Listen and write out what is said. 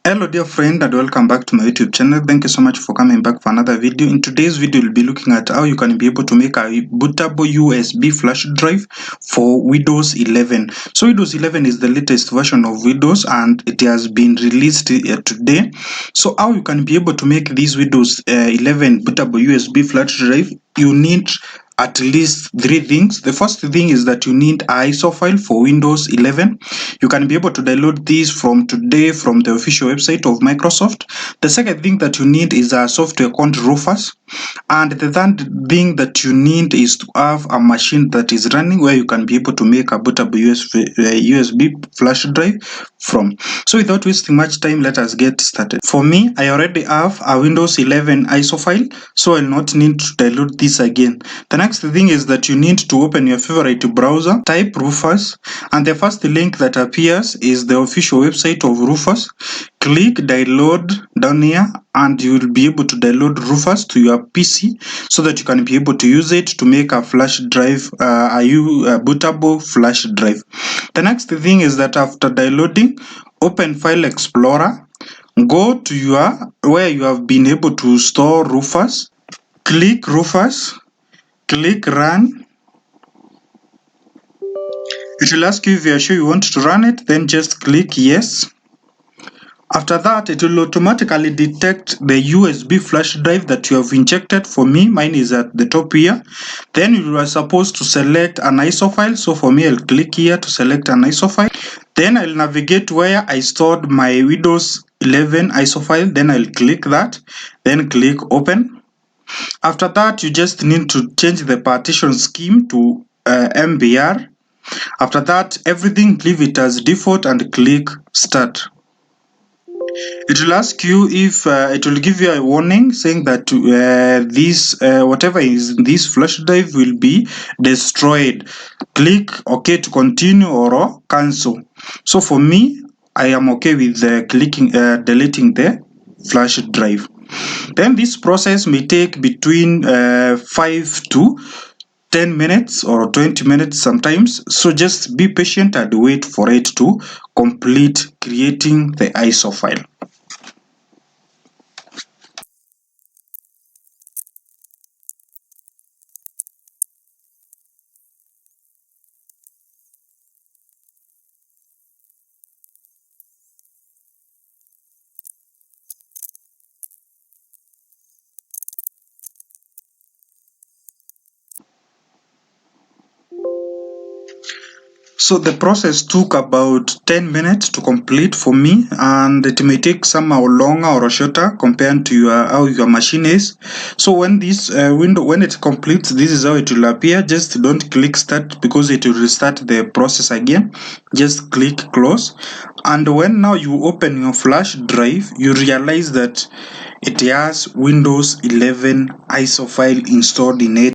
Hello dear friend, and welcome back to my YouTube channel. Thank you so much for coming back for another video. In today's video, we'll be looking at how you can be able to make a bootable USB flash drive for Windows 11. So Windows 11 is the latest version of Windows and it has been released today. So how you can be able to make this Windows 11 bootable USB flash drive, you need at least three things. The first thing is that you need an ISO file for Windows 11. You can be able to download these from today from the official website of Microsoft. The second thing that you need is a software called Rufus. And the third thing that you need is to have a machine that is running where you can be able to make a bootable USB flash drive from. So without wasting much time, let us get started. For me, I already have a Windows 11 ISO file, so I'll not need to download this again. The next thing is that you need to open your favorite browser, type Rufus, and the first link that appears is the official website of Rufus. Click download down here and you will be able to download Rufus to your PC so that you can be able to use it to make a flash drive, a bootable flash drive. The next thing is that after downloading, open File Explorer, go to where you have been able to store Rufus, click Rufus, click Run. It will ask you if you are sure you want to run it, then just click Yes. After that, it will automatically detect the USB flash drive that you have injected. For me, mine is at the top here. Then you are supposed to select an ISO file. So for me, I'll click here to select an ISO file. Then I'll navigate where I stored my Windows 11 ISO file. Then I'll click that. Then click Open. After that, you just need to change the partition scheme to MBR. After that, everything leave it as default and click Start. It will ask you if it will give you a warning saying that whatever is in this flash drive will be destroyed. Click OK to continue or cancel. So for me, I am okay with deleting the flash drive. Then this process may take between 5 to 10 minutes or 20 minutes sometimes. So just be patient and wait for it to complete creating the ISO file. So the process took about 10 minutes to complete for me, and it may take somehow longer or shorter compared to how your machine is. So when this when it completes, this is how it will appear. Just don't click start because it will restart the process again. Just click close, and when now you open your flash drive, you realize that it has Windows 11 ISO file installed in it.